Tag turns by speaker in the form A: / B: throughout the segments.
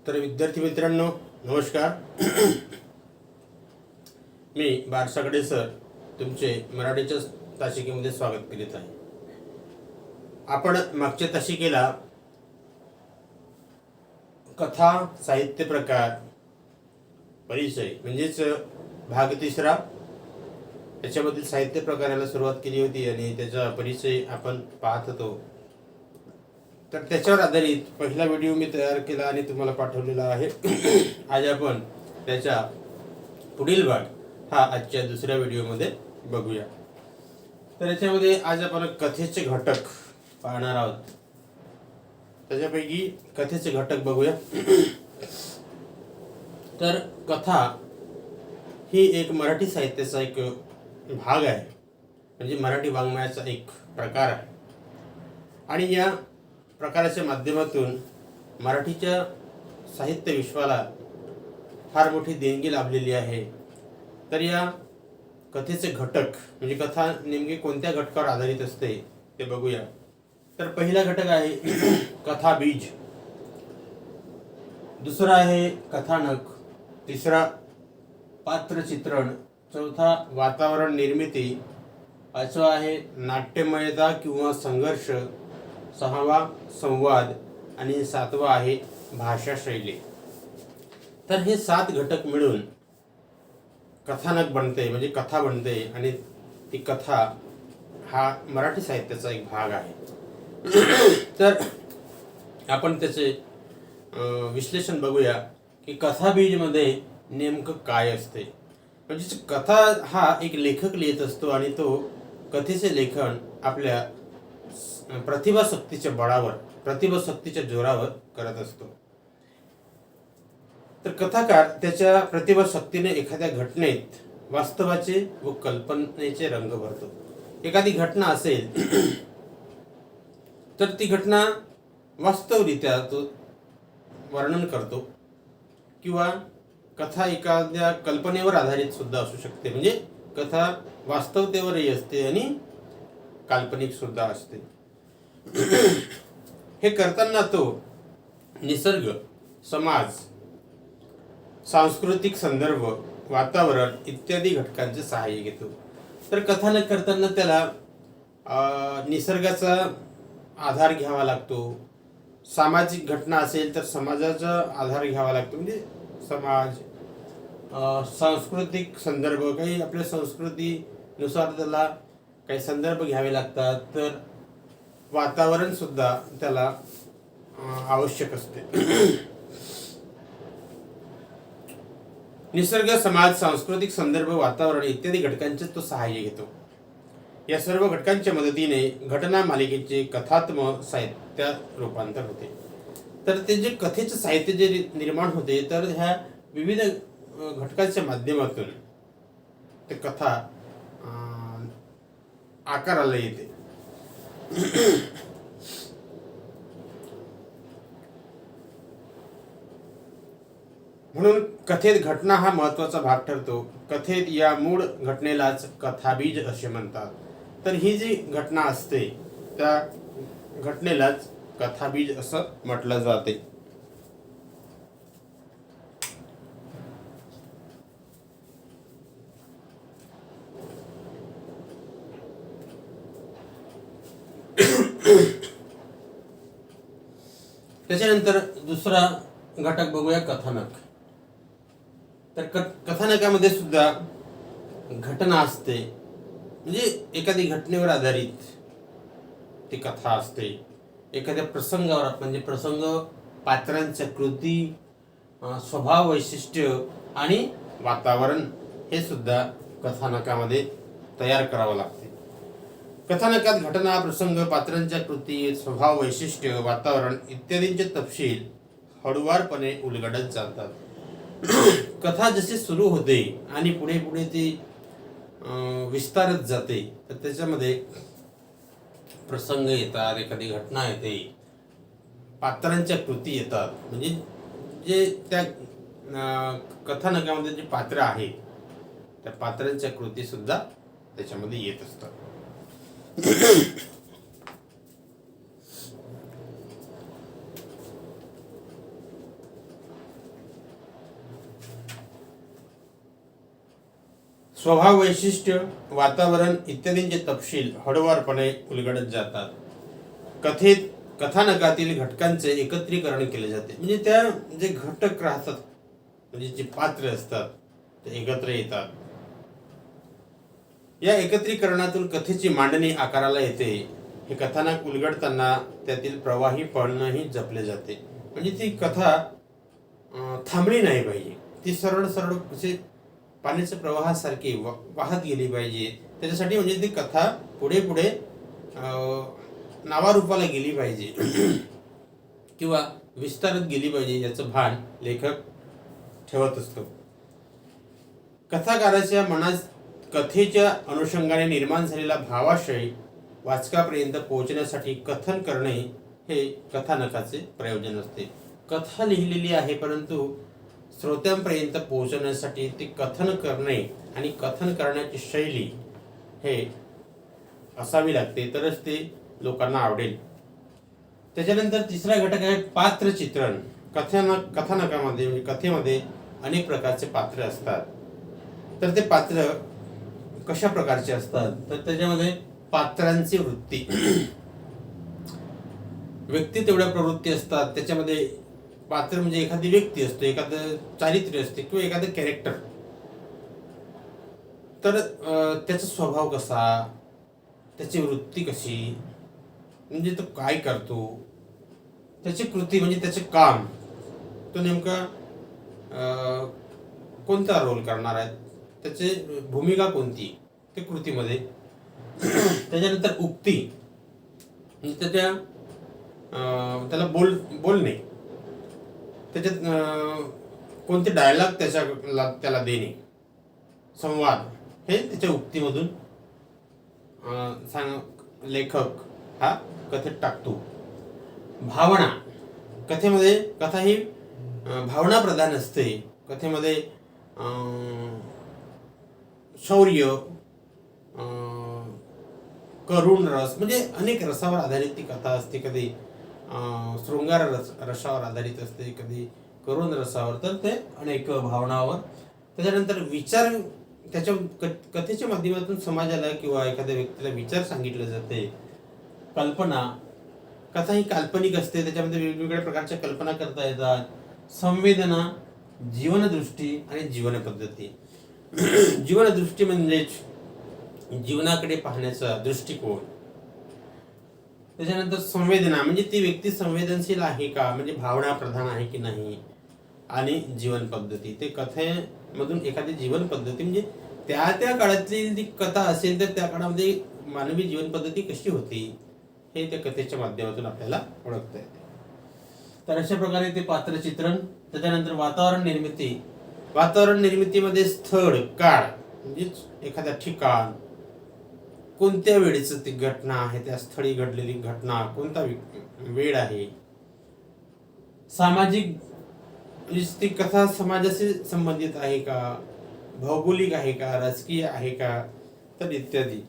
A: तर विद्यार्थी मित्रांनो नमस्कार. मी बारसागडे सर तुमचे मराठीच्या तासिकेमध्ये स्वागत करीत आहे. आपण मागच्या तासिकेला कथा साहित्य प्रकार परिचय म्हणजेच भाग 3 त्याच्यामधील साहित्य प्रकाराला सुरुवात केली होती आणि त्याचा परिचय आपण पाहत होतो. तर त्याच्यावर आधारित पहिला व्हिडिओ मी तयार केला आणि तुम्हाला पाठवलेला आहे. आज आपण त्याचा पुढील भाग हा आजच्या दुसऱ्या व्हिडिओमध्ये बघूया. तर याच्यामध्ये आज आपण कथेचे घटक पाहणार आहोत. त्याच्यापैकी कथेचे घटक बघूया. तर कथा ही एक मराठी साहित्याचा एक भाग आहे, म्हणजे मराठी वाङ्मयाचा एक प्रकार आहे आणि या प्रकाराच्या माध्यमातून मराठीच्या साहित्य विश्वाला फार मोठी देणगी लाभलेली आहे. तर या कथेचे घटक म्हणजे कथा नेमके कोणत्या घटकावर आधारित असते ते बघूया. तर पहिला घटक आहे कथा बीज, दुसरा आहे कथानक, तिसरा पात्र चित्रण, चौथा वातावरण निर्मिती, पाचवा आहे नाट्यमयता किंवा संघर्ष, सहावा संवाद आणि सातवा आहे भाषा शैली. तर हे 7 घटक मिळून कथानक बनते म्हणजे कथा बनते आणि ती कथा हा मराठी साहित्याचा एक भाग आहे. तर आपण त्याचे विश्लेषण बघूया की कथा बीजमध्ये नेमकं काय असते. म्हणजे कथा हा एक लेखक लिहित असतो आणि तो कथेचे लेखन आपल्या प्रतिभाशक्तीच्या बळावर, प्रतिभाशक्तीच्या जोरावर करत असतो. तर कथाकार त्याच्या प्रतिभाशक्तीने एखाद्या घटनेत वास्तवाचे व कल्पनेचे रंग भरतो. एखादी घटना असेल तर ती घटना वास्तवरित्या तो वर्णन करतो किंवा कथा एखाद्या कल्पनेवर आधारित सुद्धा असू शकते. म्हणजे कथा वास्तवतेवरही असते आणि काल्पनिक सुद्धा असते. हे करताना तो निसर्ग, समाज, सांस्कृतिक संदर्भ, वातावरण इत्यादी घटकांचे सहाय्य घेतो. तर कथानक करताना त्याला निसर्गाचा आधार घ्यावा लागतो. सामाजिक घटना असेल तर समाजाचा आधार घ्यावा लागतो, म्हणजे समाज, सांस्कृतिक संदर्भ, काही आपल्या संस्कृतीनुसार त्याला काही संदर्भ घ्यावे लागतात. तर वातावरण सुद्धा त्याला आवश्यक असते. निसर्ग, समाज, सांस्कृतिक संदर्भ, वातावरण इत्यादी घटकांचे तो सहाय्य घेतो. या सर्व घटकांच्या मदतीने घटना मालिकेचे कथात्मक साहित्यात रूपांतर होते. तर ते जे कथेचे साहित्य जे निर्माण होते तर ह्या विविध घटकांच्या माध्यमातून ते कथा आकाराला येते. म्हणून कथेत घटना हा महत्त्वाचा भाग ठरतो. कथेत या मूळ घटनेलाच कथाबीज असे म्हणतात. तर ही जी घटना असते त्या घटनेलाच कथाबीज असं म्हटलं जाते. त्याच्यानंतर दुसरा घटक बघूया कथानक. तर कथानकामध्ये सुद्धा घटना असते, म्हणजे एखादी घटनेवर आधारित ती कथा असते. एखाद्या प्रसंगावर, म्हणजे प्रसंग, पात्रांच्या कृती, स्वभाव, वैशिष्ट्य आणि वातावरण हे सुद्धा कथानकामध्ये तयार करावं लागते. कथानकात घटना, प्रसंग, पात्रांच्या कृती, स्वभाव, वैशिष्ट्य, वातावरण इत्यादींचे तपशील हळूवारपणे उलगडत जातात. कथा जशी सुरू होते आणि पुढे पुढे ती विस्तारत जाते तर त्याच्यामध्ये प्रसंग येतात, एखादी घटना येते, पात्रांच्या कृती येतात. म्हणजे जे त्या कथानकामध्ये जे पात्र आहेत त्या पात्रांच्या कृती सुद्धा त्याच्यामध्ये येत असतात. स्वभाव, वैशिष्ट्य, वातावरण इत्यादींचे तपशील हळूवारपणे उलगडत जातात. कथानकातील घटकांचे एकत्रीकरण केले जाते. म्हणजे त्या जे घटक राहतात, म्हणजे जे पात्र असतात ते एकत्र येतात. या एकत्रीकरणातून कथेची मांडणी आकाराला येते. हे कथानक उलगडताना त्यातील प्रवाहीपणही जपले जाते. म्हणजे ती कथा थांबली नाही पाहिजे, ती सरळ सरळ म्हणजे पाण्याच्या प्रवाहासारखी वाहत गेली पाहिजे. त्याच्यासाठी म्हणजे ती कथा पुढे पुढे नावारूपाला गेली पाहिजे किंवा विस्तारत गेली पाहिजे, याचं भान लेखक ठेवत असतो. कथाकाराच्या मनात कथेच्या अनुषंगाने निर्माण झालेला भावाशय वाचकापर्यंत पोहोचण्यासाठी कथन करणे हे कथानकाचे प्रयोजन असते. कथा लिहिलेली आहे, परंतु श्रोत्यांपर्यंत पोहोचण्यासाठी ते कथन करणे आणि कथन करण्याची शैली हे असावी लागते, तरच ते लोकांना आवडेल. त्याच्यानंतर तिसरा घटक आहे पात्र चित्रण. कथानकामध्ये म्हणजे कथेमध्ये अनेक प्रकारचे पात्र असतात. तर ते पात्र कशा प्रकारचे असतात, तर त्याच्यामध्ये पात्रांची वृत्ती, व्यक्ती तेवढ्या प्रवृत्ती असतात. त्याच्यामध्ये पात्र म्हणजे एखादी व्यक्ती असते, एखादं चारित्र्य असते किंवा एखादं कॅरेक्टर. तर त्याचा स्वभाव कसा, त्याची वृत्ती कशी, म्हणजे तो काय करतो, त्याची कृती म्हणजे त्याचे काम, तो नेमका कोणता रोल करणार आहे, त्याची भूमिका कोणती ते कृतीमध्ये. त्याच्यानंतर उक्ती म्हणजे त्याला बोलणे, त्याच्यात कोणते डायलॉग त्याला देणे, संवाद, हे त्याच्या उक्तीमधून लेखक हा कथेत टाकतो. भावना, कथेमध्ये कथा ही भावना प्रधान असते. कथेमध्ये शौर्य, करुण रस, म्हणजे अनेक रसावर आधारित ती कथा असते. कधी शृंगार रसावर आधारित असते, कधी करुण रसावर, तर ते अनेक भावनावर. त्याच्यानंतर विचार, त्याच्या कथेच्या माध्यमातून समाजाला किंवा एखाद्या व्यक्तीला विचार सांगितले जाते. कल्पना, कथा ही काल्पनिक असते, त्याच्यामध्ये वेगवेगळ्या प्रकारच्या कल्पना करता येतात. संवेदना, जीवनदृष्टी आणि जीवनपद्धती. जीवनदृष्टी म्हणजेच जीवनाकडे पाहण्याचा दृष्टिकोन. त्याच्यानंतर संवेदना म्हणजे ती व्यक्ती संवेदनशील आहे का, म्हणजे भावना प्रधान आहे की नाही. आणि जीवन पद्धती, ते कथेमधून एखादी जीवन पद्धती म्हणजे त्या त्या काळातली जी कथा असेल तर त्या काळामध्ये मानवी जीवन पद्धती कशी होती हे त्या कथेच्या माध्यमातून आपल्याला ओळखता येते. तर अशा प्रकारे ते पात्र चित्रण. त्याच्यानंतर वातावरण निर्मिती. वातावरण निर्मितीमध्ये स्थळ, काळ म्हणजेच एखाद्या ठिकाण, कोणत्या वेळेचं ती घटना आहे, त्या स्थळी घडलेली घटना, कोणता वेळ आहे. सामाजिक, ती कथा समाजाशी संबंधित आहे का, भौगोलिक आहे का, राजकीय आहे का, तर इत्यादी.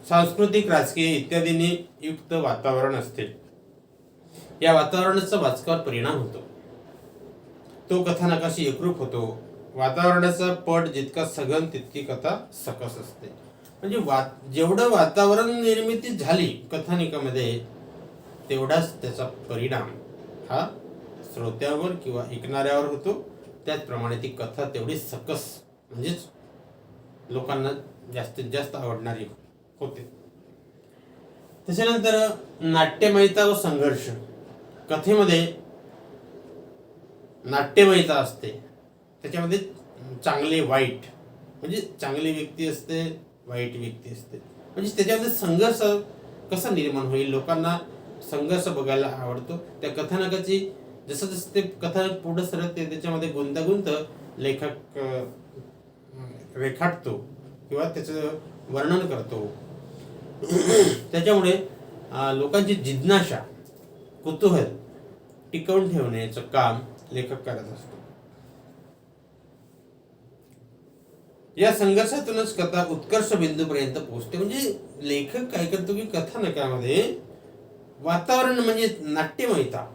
A: सांस्कृतिक, राजकीय इत्यादींनी युक्त वातावरण असते. या वातावरणाचा वाचकावर परिणाम होतो, तो कथानकाशी एकरूप होतो. वातावरणाचा पट जितका सघन तितकी कथा सकस असते. म्हणजे जेवढं वातावरण निर्मिती झाली कथानकामध्ये, तेवढाच त्याचा परिणाम हा श्रोत्यावर किंवा ऐकणाऱ्यावर होतो. त्याचप्रमाणे ती कथा तेवढी सकस म्हणजेच लोकांना जास्तीत जास्त आवडणारी होते. त्याच्यानंतर नाट्यमयता व संघर्ष. कथेमध्ये नाट्यमयता असते, त्याच्यामध्ये चांगले वाईट म्हणजे चांगली व्यक्ती असते, वाईट व्यक्ती असते. म्हणजे त्याच्यामध्ये संघर्ष कसा निर्माण होईल, लोकांना संघर्ष बघायला आवडतो. त्या कथानकाची जसं जसं ते कथा पुढे सरकते त्याच्यामध्ये गुंतागुंत लेखक रेखाटतो किंवा त्याचं वर्णन करतो. त्याच्यामुळे लोकांची जिज्ञासा, कुतूहल टिकवून ठेवण्याचं काम लेखक करत असतो. या संघर्षातूनच कथा उत्कर्ष बिंदूपर्यंत पोहोचते. म्हणजे लेखक काय करतो की कथानकामध्ये वातावरण म्हणजे नाट्यमयता,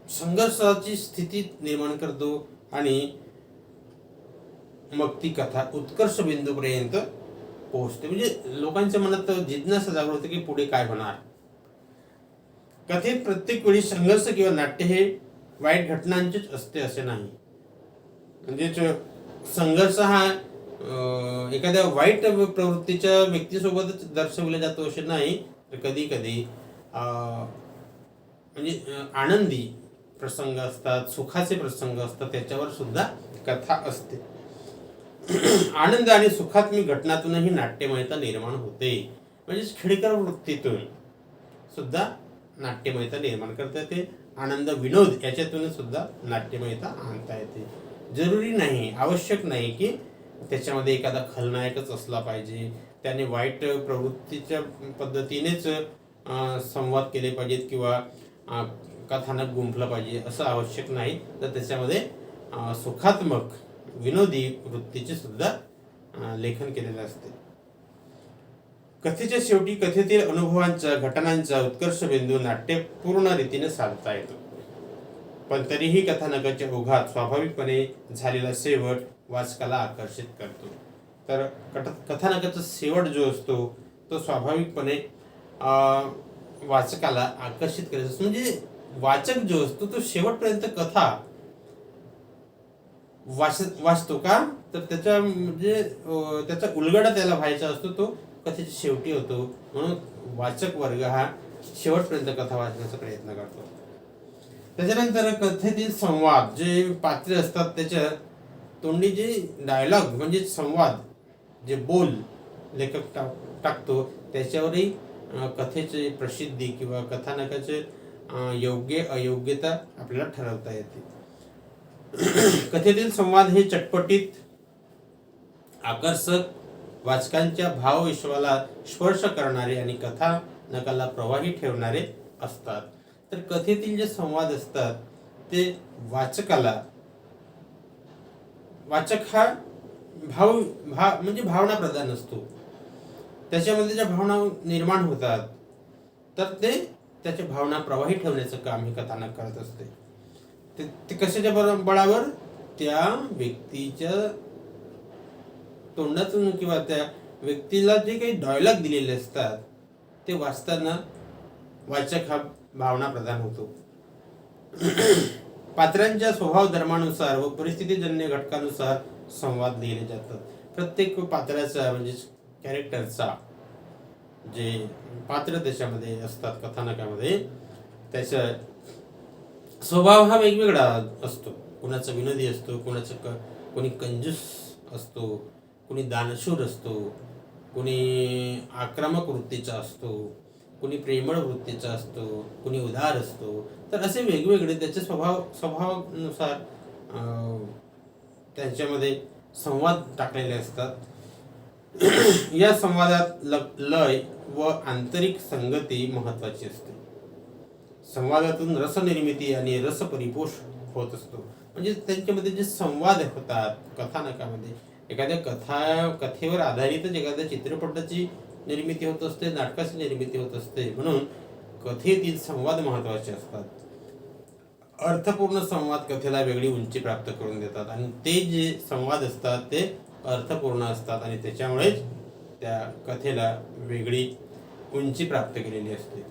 A: संघर्षाची स्थिती निर्माण करतो आणि मग ती कथा उत्कर्ष बिंदूपर्यंत पोहोचते. म्हणजे लोकांच्या मनात जिज्ञासा जागृत होते की पुढे काय होणार. कथेत प्रत्येक वेळी संघर्ष किंवा नाट्य हे वाईट घटनांचेच असते असे नाही. म्हणजेच संघर्ष हा एखाद्या वाईट प्रवृत्तीच्या व्यक्तीसोबतच दर्शवला जातो असे नाही, तर कधी कधी म्हणजे आनंदी प्रसंग असतात, सुखाचे प्रसंग असतात, त्याच्यावर सुद्धा कथा असते. आनंद आणि सुखात्मक घटनातूनही नाट्यमयता निर्माण होते. म्हणजेच खेडकर वृत्तीतून सुद्धा नाट्यमयता निर्माण करता येते. आनंद विनोद याच्यातून सुद्धा नाट्यमयता आणता येते. जरुरी नाही, आवश्यक नाही की त्याच्यामध्ये एखादा खलनायकच असला पाहिजे, त्याने वाईट प्रवृत्तीच्या पद्धतीनेच संवाद केले पाहिजेत किंवा कथानक गुंफलं पाहिजे असं आवश्यक नाही. तर त्याच्यामध्ये सुखात्मक विनोदी वृत्तीचे सुद्धा लेखन केलेले असते. कथेच्या शेवटी कथेतील अनुभवांचा, घटनांचा उत्कर्ष बिंदू नाट्यपूर्ण रीतीने साधता येतो. पण तरीही कथानकाच्या ओघात स्वाभाविकपणे झालेला शेवट वाचकाला आकर्षित करतो. तर कथानकाचा शेवट जो असतो तो स्वाभाविकपणे वाचकाला आकर्षित करायचा असतो. म्हणजे वाचक जो असतो तो शेवटपर्यंत कथा वाचतो का, तर त्याचा म्हणजे त्याचा उलगडा त्याला व्हायचा असतो, तो कथेच्या शेवटी होतो. म्हणून वाचक वर्ग हा शेवटपर्यंत कथा वाचण्याचा प्रयत्न करतो. त्याच्यानंतर कथेतील संवाद, जे पात्रे असतात त्याच्या तोंडी जे डायलॉग म्हणजे संवाद, जे बोल लेखक टाकतो त्याच्यावरही कथेची प्रसिद्धी किंवा कथानकाचे योग्य अयोग्यता आपल्याला ठरवता येते. कथेतील संवाद हे चटपटीत, आकर्षक, वाचकांच्या भावविश्वाला स्पर्श करणारे आणि कथानकाला प्रवाही ठेवणारे असतात. तर कथेतील जे संवाद असतात ते वाचक हा म्हणजे भावना प्रधान असतो. त्याच्यामध्ये ज्या भावना निर्माण होतात तर ते त्याच्या भावना प्रवाही ठेवण्याचं काम हे कथानक करत असते. ते कशाच्या बळावर, त्या व्यक्तीच्या तोंडातून किंवा त्या व्यक्तीला जे काही डायलॉग दिलेले असतात ते वाचताना वाचक हा भावना प्रधान होतो. पात्रांच्या स्वभाव धर्मानुसार व परिस्थितीजन्य घटकानुसार संवाद लिहिले जातात. प्रत्येक पात्राचा म्हणजे कॅरेक्टरचा जे पात्र त्याच्यामध्ये असतात कथानकामध्ये, त्याचा स्वभाव हा वेगवेगळा असतो. कुणाचा विनोदी असतो, कोणी कंजूस असतो, कोणी दानशूर असतो, कोणी आक्रमक वृत्तीचा असतो, कोणी प्रेमळ वृत्तीचा असतो, कोणी उदार असतो. तर असे वेगवेगळे त्याचे स्वभावानुसार त्यांच्यामध्ये संवाद टाकलेले असतात. या संवादात लय व आंतरिक संगती महत्वाची असते. संवादातून रसनिर्मिती आणि रसपरिपोष होत असतो. म्हणजे त्यांच्यामध्ये जे संवाद होतात कथानकामध्ये, एखाद्या कथेवर आधारितच एखाद्या चित्रपटाची निर्मिती होत असते, नाटकाची निर्मिती होत असते. म्हणून कथेतील संवाद महत्वाचे असतात. अर्थपूर्ण संवाद कथेला वेगळी उंची प्राप्त करून देतात आणि ते जे संवाद असतात ते अर्थपूर्ण असतात आणि त्याच्यामुळेच त्या कथेला वेगळी उंची प्राप्त केलेली असते.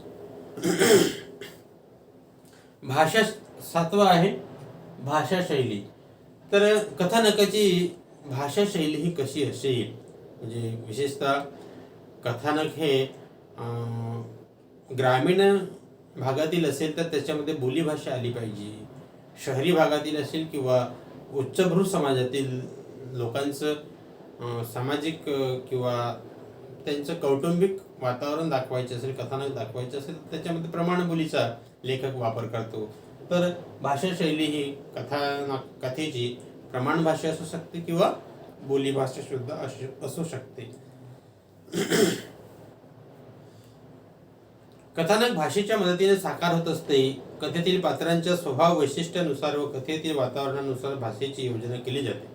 A: भाषा, 7वा आहे भाषा शैली. तर कथानकाची भाषा शैली ही कशी असेल, म्हणजे विशेषतः कथानक हे ग्रामीण भागातील असेल तर त्याच्यामध्ये बोलीभाषा आली पाहिजे. शहरी भागातील असेल किंवा उच्चभ्रू समाजातील लोकांचं सामाजिक किंवा त्यांचं कौटुंबिक वातावरण दाखवायचे असेल, कथानक दाखवायचे असेल तर त्याच्यामध्ये प्रमाण बोलीचा लेखक वापर करतो. तर भाषा शैली ही कथेची प्रमाण भाषा असू शकते किंवा बोलीभाषा सुद्धा असू शकते. कथानक भाषेच्या मदतीने साकार होत असते. कथेतील पात्रांच्या स्वभाव वैशिष्ट्यानुसार व कथेतील वातावरणानुसार भाषेची योजना केली जाते.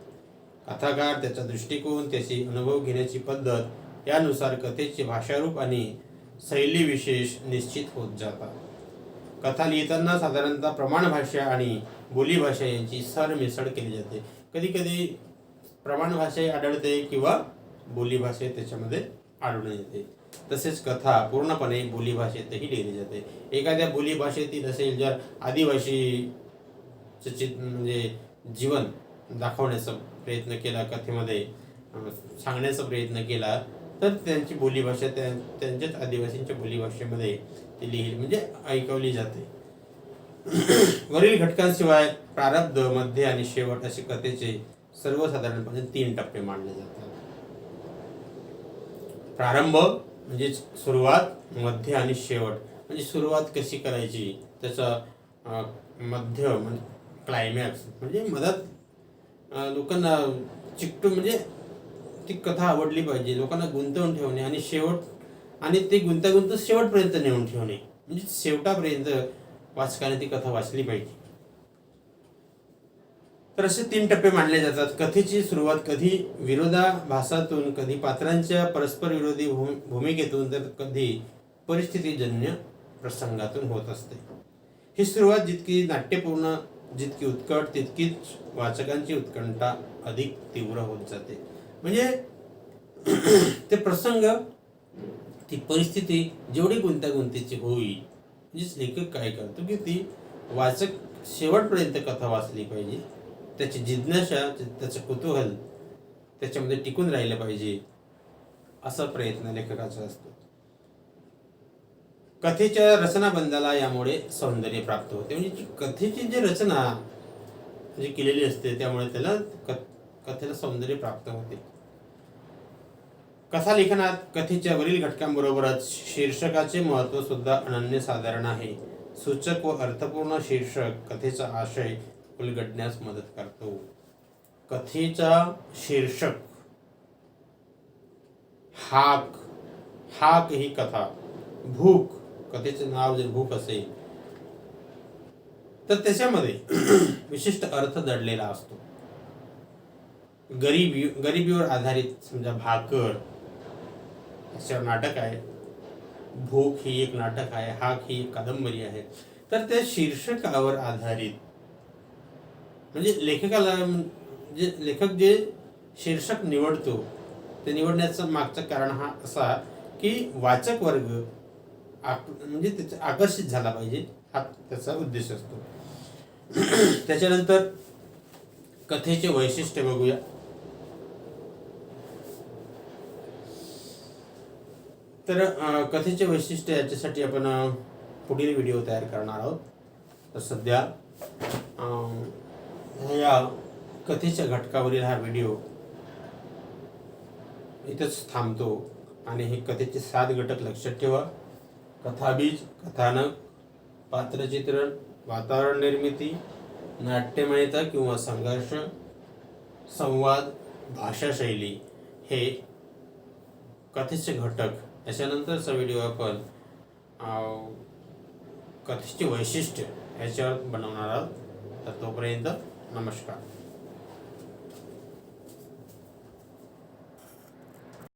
A: कथाकार, त्याचा दृष्टिकोन, त्याची अनुभव घेण्याची पद्धत यानुसार कथेचे भाषारूप आणि शैली विशेष निश्चित होत जातात. कथा लिहिताना साधारणतः प्रमाण भाषा आणि बोलीभाषा यांची सरमिसळ केली जाते. कधी कधी प्रमाण भाषाही आढळते किंवा बोलीभाषा त्याच्यामध्ये आढळून येते. तसेच कथा पूर्णपणे बोलीभाषेतही लिहिली जाते. एखाद्या बोलीभाषेतील असेल, जर आदिवासीचं म्हणजे जीवन दाखवण्याचा प्रयत्न केला, कथेमध्ये सांगण्याचा प्रयत्न केला, तर त्यांची बोलीभाषा त्यांच्याच आदिवासींच्या बोलीभाषेमध्ये ती लिहिली म्हणजे ऐकवली जाते. वरील घटकांशिवाय प्रारब्ध, मध्य आणि शेवट असे कथेचे सर्वसाधारणपणे 3 टप्पे मानले जातात. प्रारंभ म्हणजे सुरुवात, मध्य आणि शेवट म्हणजे सुरुवात कशी करायची, त्याचा मध्य म्हणजे क्लायमॅक्स म्हणजे मधात लोकांना चिकटून म्हणजे ती कथा आवडली पाहिजे, लोकांना गुंतवून ठेवणे, आणि शेवट आणि ते गुंतागुंत शेवटपर्यंत नेऊन ठेवणे म्हणजे शेवटापर्यंत वाचकाने ती कथा वाचली पाहिजे. तर असे 3 टप्पे मानले जातात. कथेची सुरुवात कधी विरोधाभासातून, कधी पात्रांच्या परस्पर विरोधी भूमिकेतून, तर कधी परिस्थितीजन्य प्रसंगातून होत असते. ही सुरुवात जितकी नाट्यपूर्ण, जितकी उत्कट, तितकीच वाचकांची उत्कंठा अधिक तीव्र होत जाते. म्हणजे ते प्रसंग, ती परिस्थिती जेवढी गुंतागुंतीची होईल, म्हणजेच लेखक काय करतो की ती वाचक शेवटपर्यंत कथा वाचली पाहिजे, त्याची जिज्ञासा, त्याचं कुतूहल त्याच्यामध्ये टिकून राहिलं पाहिजे, असा प्रयत्न लेखकाचा असतो. कथेच्या रचनाबंधाला यामुळे सौंदर्य प्राप्त होते. म्हणजे कथेची जी रचना जी केलेली असते त्यामुळे त्याला कथेला सौंदर्य प्राप्त होते. कथा लेखनात कथेच्या वरील घटकांबरोबरच शीर्षकाचे महत्त्व सुद्धा अनन्यसाधारण आहे. सूचक व अर्थपूर्ण शीर्षक कथेचा आशय उलगडण्यास मदत करतो. कथेचा शीर्षक, हाक ही कथा, भूक, कथेचे नाव जर भूक असेल तर त्याच्यामध्ये विशिष्ट अर्थ दडलेला असतो. गरिबीवर आधारित, समजा भाकर याच्यावर नाटक आहे, भूक ही एक नाटक आहे, हाक ही एक कादंबरी आहे. तर त्या शीर्षकावर आधारित म्हणजे लेखक जे शीर्षक निवडतो ते निवडण्याचं मागचं कारण हा असा की वाचक वर्ग म्हणजे त्याचा आकर्षित झाला पाहिजे, हा त्याचा उद्देश असतो. त्याच्यानंतर कथेचे वैशिष्ट्य बघूया. तर कथेचे वैशिष्ट्य याच्यासाठी आपण पुढील व्हिडिओ तयार करणार आहोत. तर सध्या या कथेच्या घटकावरील हा व्हिडिओ इथंच थांबतो. आणि हे कथेचे 7 घटक लक्षात ठेवा. कथाबीज, कथानक, पात्रचित्रण, वातावरण निर्मिती, नाट्यमयता किंवा संघर्ष, संवाद, भाषाशैली हे कथेचे घटक. याच्यानंतरचा व्हिडिओ आपण कथेचे वैशिष्ट्य याच्यावर बनवणार आहोत. तर तोपर्यंत नमस्कार.